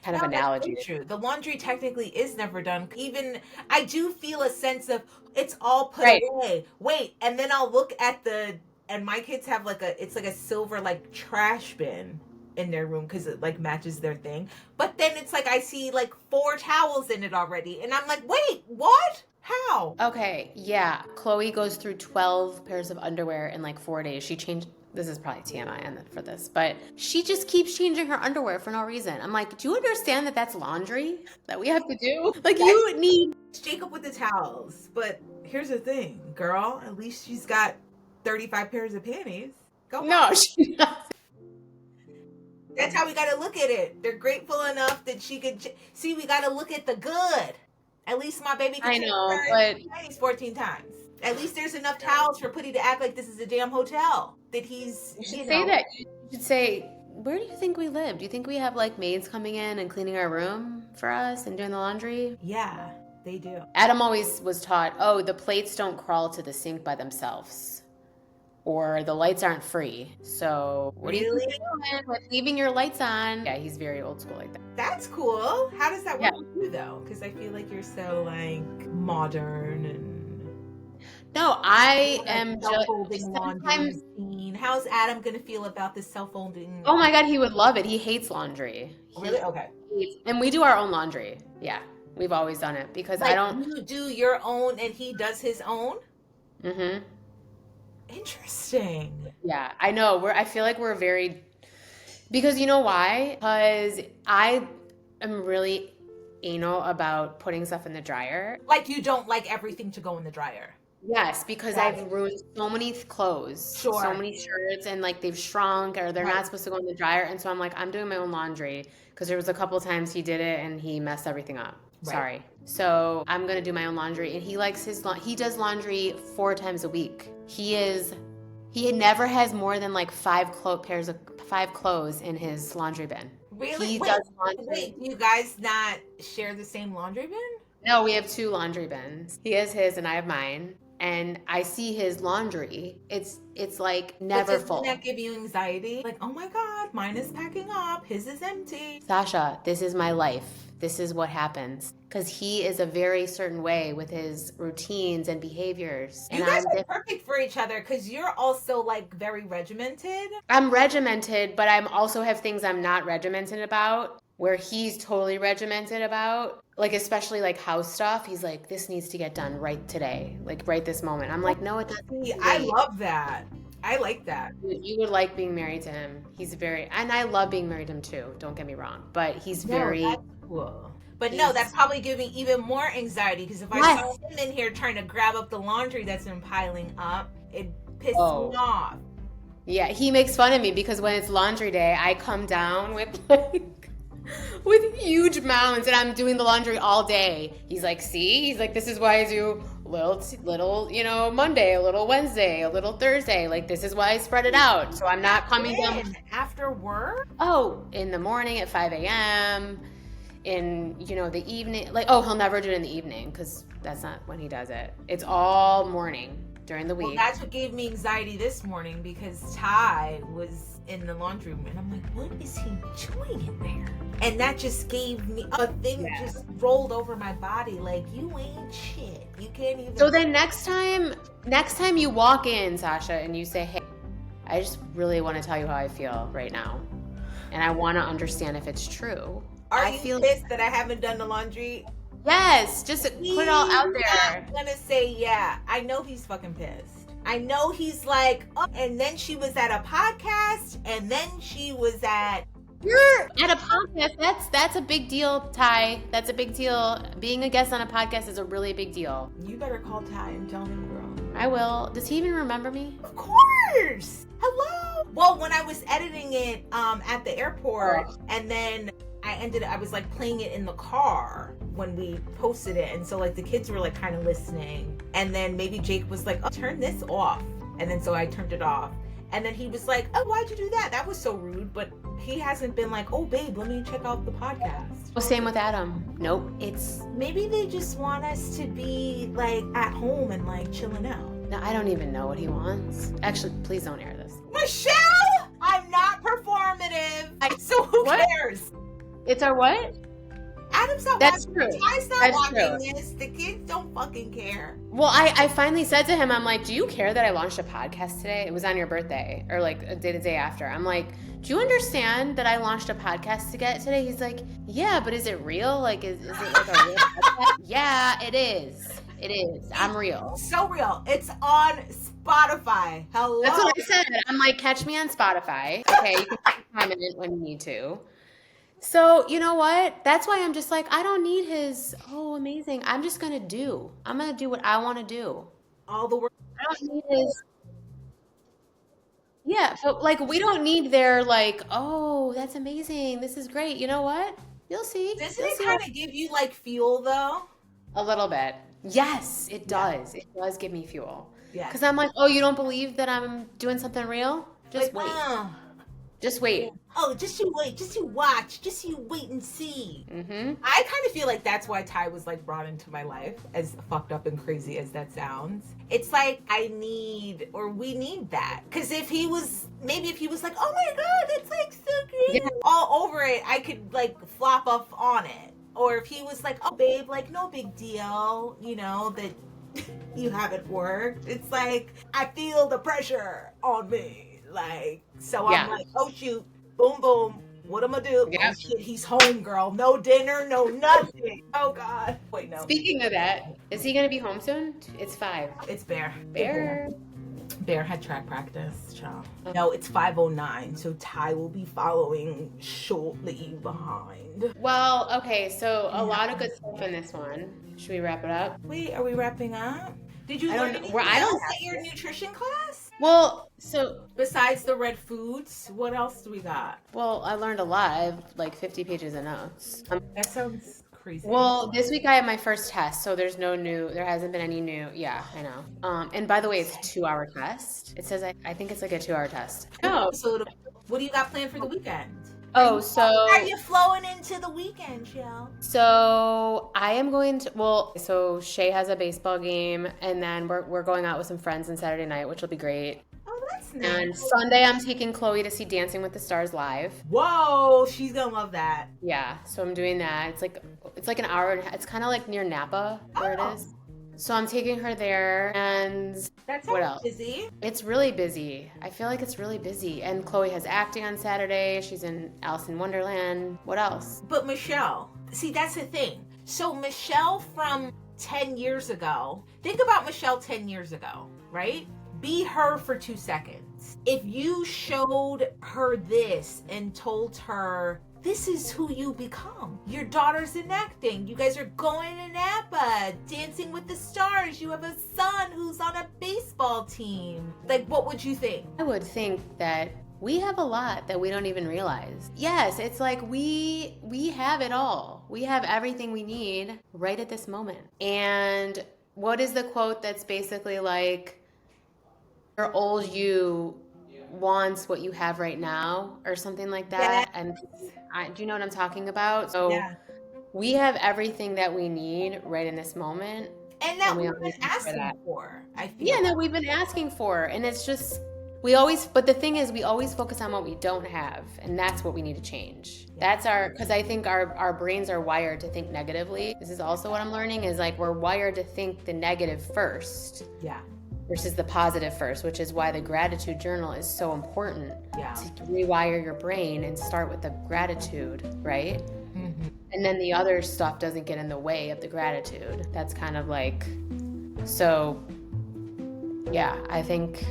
kind of analogy. That's true. The laundry technically is never done. Even I do feel a sense of it's all put away. Wait, and then I'll look at and my kids have it's like a silver like trash bin in their room because it like matches their thing. But then it's like I see like 4 towels in it already, and I'm like, wait, what? How? Okay, yeah. Chloe goes through 12 pairs of underwear in like 4 days. She changed this is probably TMI for this, but she just keeps changing her underwear for no reason. I'm like, do you understand that that's laundry that we have to do? Like, you need Jacob with the towels. But here's the thing, girl, at least she's got 35 pairs of panties. Go on. No, she doesn't. That's how we got to look at it. They're grateful enough that she could see. We got to look at the good. At least my baby can change her panties 14 times. At least there's enough towels for Putty to act like this is a damn hotel. That he's. You should say that. You should say, where do you think we live? Do you think we have like maids coming in and cleaning our room for us and doing the laundry? Yeah, they do. Adam always was taught, oh, the plates don't crawl to the sink by themselves. Or the lights aren't free. So what do you think you're doing with leaving your lights on? Yeah, he's very old school like that. That's cool. How does that work with you though? Because I feel like you're so like modern and. No, I am self-folding laundry machine. How's Adam gonna feel about this self-folding? Oh my God, he would love it. He hates laundry. Really? Okay. And we do our own laundry. Yeah, we've always done it because like, I don't. You do your own and he does his own? Mm-hmm. Interesting. Yeah, I know. I feel like we're very, because you know why? Because I am really anal about putting stuff in the dryer. Like you don't like everything to go in the dryer. Yes, because I've ruined so many clothes, so many shirts, and like they've shrunk or they're not supposed to go in the dryer. And so I'm like, I'm doing my own laundry because there was a couple times he did it and he messed everything up. Right. Sorry. So I'm going to do my own laundry. And he likes he does laundry 4 times a week. He never has more than like 5 clothes in his laundry bin. Really? He does laundry. Wait, do you guys not share the same laundry bin? No, we have 2 laundry bins. He has his and I have mine. And I see his laundry. It's like never full. Doesn't that give you anxiety? Like, oh my God, mine is packing up. His is empty. Sasha, this is my life. This is what happens. Because he is a very certain way with his routines and behaviors. You guys are perfect for each other because you're also like very regimented. I'm regimented, but I'm also have things I'm not regimented about. Where he's totally regimented about, like especially like house stuff. He's like, this needs to get done right today, like right this moment. I'm like, no, it doesn't. I love that. I like that. You would like being married to him. He's and I love being married to him too. Don't get me wrong, but he's very that's cool. But no, that's probably giving even more anxiety because if I saw him in here trying to grab up the laundry that's been piling up, it pisses me off. Yeah, he makes fun of me because when it's laundry day, I come down with like. With huge mounds, and I'm doing the laundry all day. He's like, see? He's like, this is why I do little, Monday, a little Wednesday, a little Thursday. Like, this is why I spread it out. So I'm not coming down. After work? Oh, in the morning at 5 a.m., in, the evening. Like, oh, he'll never do it in the evening because that's not when he does it. It's all morning during the week. Well, that's what gave me anxiety this morning because Ty was in the laundry room, and I'm like, what is he doing in there? And that just gave me a thing just rolled over my body like, you ain't shit. You can't even. So then next time you walk in, Sasha, and you say, hey, I just really want to tell you how I feel right now. And I want to understand if it's true. Are you pissed that I haven't done the laundry? Yes, just put it all out there. I'm gonna say, yeah, I know he's fucking pissed. I know he's like, oh, and then she was at a podcast, and then she was at. You're at a podcast. That's a big deal, Ty. That's a big deal. Being a guest on a podcast is a really big deal. You better call Ty and tell him, girl. I will. Does he even remember me? Of course. Hello. Well, when I was editing it at the airport, and then I was like playing it in the car when we posted it, and so like the kids were like kind of listening, and then maybe Jake was like, oh, turn this off, and then so I turned it off, and then he was like, oh, why'd you do that? That was so rude. But he hasn't been like, oh babe, let me check out the podcast. Well, same with Adam. Nope. It's maybe they just want us to be like at home and like chilling out. No, I don't even know what he wants. Actually, please don't air this. Michelle, I'm not performative. So who cares? It's our what? Adam's not That's watching. True. Ty's not That's watching true. this. The kids don't fucking care. Well, I finally said to him, I'm like, do you care that I launched a podcast today? It was on your birthday, or like a day after. I'm like, do you understand that I launched a podcast today? He's like, yeah, but is it real? Like, is it like a real podcast? Yeah, it is. It is. I'm real. So real. It's on Spotify. Hello. That's what I said. I'm like, catch me on Spotify. Okay, you can time it when you need to. So, you know what? That's why I'm just like, I don't need his, oh, amazing. I'm just going to do. I'm going to do what I want to do. All the work. I don't need his, yeah, but like, we don't need their, like, oh, that's amazing. This is great. You know what? You'll see. Doesn't You'll it see kind of give you like fuel though? a little bit. Yes, it Yeah. does. It does give me fuel. Yeah. Because I'm like, oh, you don't believe that I'm doing something real? Just Like, wait. Just wait. oh, just you wait, just you watch, just you wait and see. Mm-hmm. I kind of feel like that's why Ty was like brought into my life, as fucked up and crazy as that sounds. It's like we need that. Because if he was like, oh my god, that's like so great, Yeah. all over it, I could like flop off on it. Or if he was like, oh babe, like no big deal, you know, that you haven't worked. It's like, I feel the pressure on me. Like, so I'm like, oh shoot, boom, boom. What am I do? Yeah. Oh shit, he's home, girl. No dinner, no nothing. Oh god. Wait, no. Speaking of that, is he gonna be home soon? It's 5. It's Bear. Bear. Had track practice, child. No, it's 5:09, so Ty will be following shortly behind. Well, okay, so a lot of good stuff in this one. Should we wrap it up? Wait, are we wrapping up? Did you I learn don't know. anything I don't else have at your nutrition class? Well, so Besides the red foods, what else do we got? I learned a lot. I have like 50 pages of notes. That sounds crazy. Well, this week I had my first test, so there hasn't been any new. Yeah, I know. And by the way, it's a 2-hour test. It says I think it's like a 2-hour test. Oh, So what do you got planned for the weekend? so Are you flowing into the weekend, Shell? So I am going to, so Shay has a baseball game, and then we're going out with some friends on Saturday night, which will be great. Oh, that's nice. And Sunday I'm taking Chloe to see Dancing with the Stars live. Whoa, she's gonna love that. Yeah, so I'm doing that. It's like an hour. It's kind of like near Napa where it is. So I'm taking her there, and That's what else? Busy. It's really busy. I feel like it's really busy. And Chloe has acting on Saturday. She's in Alice in Wonderland. What else? But Michelle, see, that's the thing. So Michelle from 10 years ago, think about Michelle 10 years ago, right? Be her for 2 seconds. If you showed her this and told her, this is who you become. Your daughter's in acting. You guys are going to Napa, Dancing with the Stars. You have a son who's on a baseball team. Like, what would you think? I would think that we have a lot that we don't even realize. Yes, it's like we have it all. We have everything we need right at this moment. And what is the quote that's basically like, your old you wants what you have right now, or something like that? Yeah. And do you know what I'm talking about? So we have everything that we need right in this moment. And that we've been asking for, I feel. Yeah, that we've been asking for. And it's just, but the thing is, we always focus on what we don't have. And that's what we need to change. Because I think our brains are wired to think negatively. This is also what I'm learning, is like, we're wired to think the negative first. Yeah. Versus the positive first, which is why the gratitude journal is so important. Yeah. To rewire your brain and start with the gratitude, right? Mm-hmm. And then the other stuff doesn't get in the way of the gratitude. That's kind of like, so yeah, I think.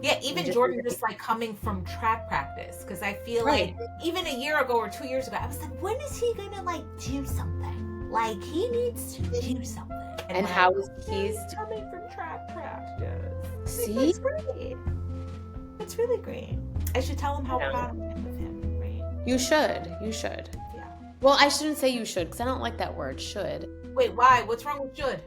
Yeah, even Jordan just like coming from track practice, because I feel like even a year ago or 2 years ago, I was like, when is he gonna like do something? Like, he needs to do something. And how is he's coming from track practice? See? It's great. It's really great. I should tell him how proud I am of him, right? You should. Yeah. Well, I shouldn't say you should, because I don't like that word, should. Wait, why? What's wrong with should?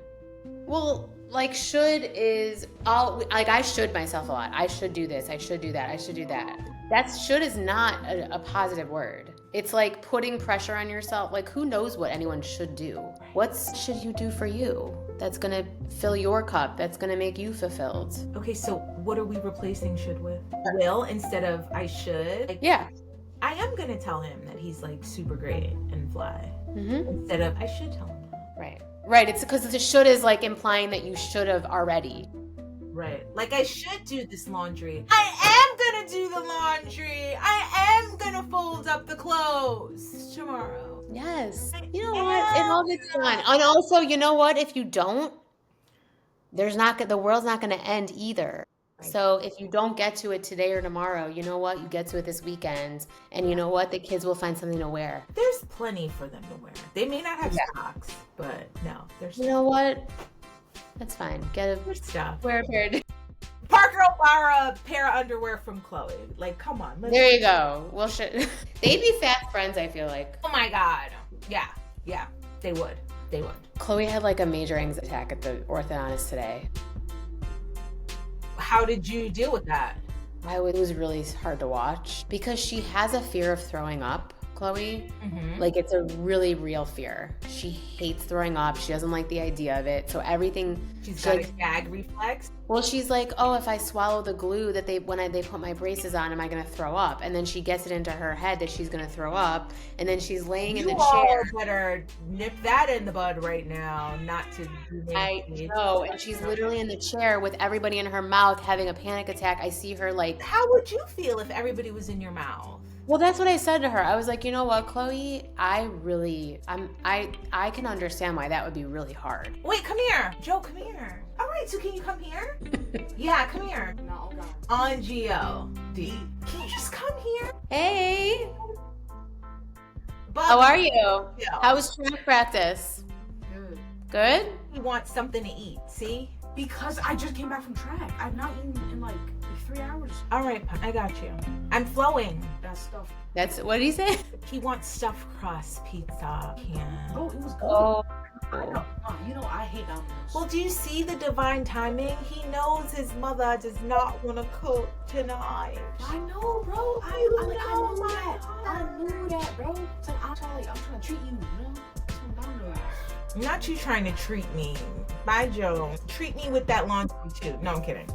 Well, like, should is, I should myself a lot. I should do this. I should do that. I should do that. Should is not a positive word. It's like putting pressure on yourself. Like, who knows what anyone should do? What should you do for you that's going to fill your cup, that's going to make you fulfilled? Okay, so what are we replacing should with? Will instead of I should? Like, yeah. I am going to tell him that he's like super great and fly. Mm-hmm. Instead of I should tell him that. Right. It's because the should is like implying that you should have already. Right. Like, I should do this laundry. I am gonna do the laundry. I am gonna fold up the clothes tomorrow. Yes. You know what? It all gets done. And also, you know what? If you don't, the world's not going to end either. Right. So if you don't get to it today or tomorrow, you know what? You get to it this weekend, and you know what? The kids will find something to wear. There's plenty for them to wear. They may not have socks, but no, there's. You know what? That's fine. Get a stuff. Wear a pair of. Parker will borrow a pair of underwear from Chloe. Like, come on. There you go. Well, shit. They'd be fast friends, I feel like. Oh my God. Yeah. They would. Chloe had like a major anxiety attack at the orthodontist today. How did you deal with that? It was really hard to watch because she has a fear of throwing up, Chloe. Mm-hmm. Like, it's a really real fear. She hates throwing up. She doesn't like the idea of it. So everything. She's got a gag reflex. Well, she's like, oh, if I swallow the glue that they put my braces on, am I going to throw up? And then she gets it into her head that she's going to throw up. And then she's laying in the chair. You better nip that in the bud right now, not to. I know. And she's literally in the chair with everybody in her mouth having a panic attack. I see her like. How would you feel if everybody was in your mouth? Well, that's what I said to her. I was like, you know what, Chloe? I can understand why that would be really hard. Wait, come here. Joe, come here. All right, so can you come here? Yeah, come here. No, God. On G-O-D. Can you just come here? Hey, Bub, how are you? Yeah. How was track practice? Good. Good? You want something to eat, see? Because I just came back from track. I've not eaten in like 3 hours. All right, I got you. I'm flowing. That stuff. That's what did he say? He wants stuffed crust pizza. Can't. Oh, it was good. Oh, I know. You know, I hate Domino's. Well, do you see the divine timing? He knows his mother does not want to cook tonight. I know, bro. I knew that, bro. So I'm trying to treat you, you know? Some Domino's. Not you trying to treat me. Bye, Joe. Treat me with that laundry too. No, I'm kidding.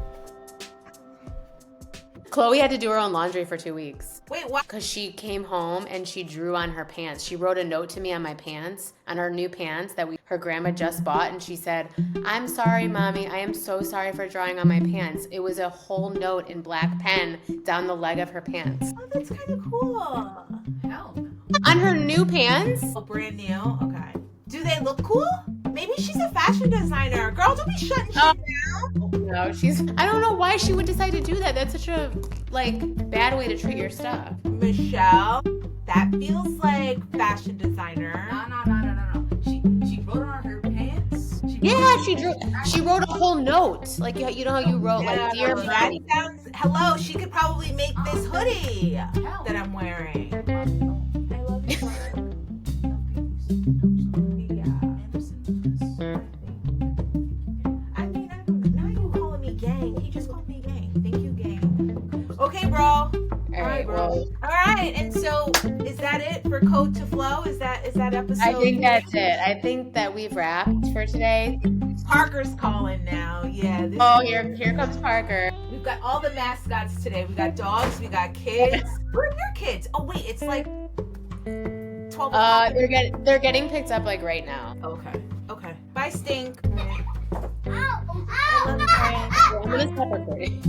Chloe had to do her own laundry for 2 weeks. Wait, what? Because she came home and she drew on her pants. She wrote a note to me on my pants, on her new pants that her grandma just bought. And she said, I'm sorry, Mommy. I am so sorry for drawing on my pants. It was a whole note in black pen down the leg of her pants. Oh, that's kind of cool. Hell no. On her new pants? Oh, brand new? Okay. Do they look cool? Maybe she's a fashion designer. Girl, don't be shutting shit down. No, I don't know why she would decide to do that. That's such a, bad way to treat your stuff. Michelle, that feels like fashion designer. No. She wrote on her pants. She wrote a whole note. Like, you know how you wrote, Dear that Mommy. sounds, hello, she could probably make this hoodie that I'm wearing. I love you. Okay, bro. All right, bro. All right, and so is that it for Code to Flow? Is that episode? I think that's it. I think that we've wrapped for today. Parker's calling now. Yeah. Here comes Parker. We've got all the mascots today. We got dogs. We got kids. Where are your kids? Oh wait, it's like 12 o'clock. They're getting picked up right now. Okay. Bye, Stink. I'm gonna stop recording.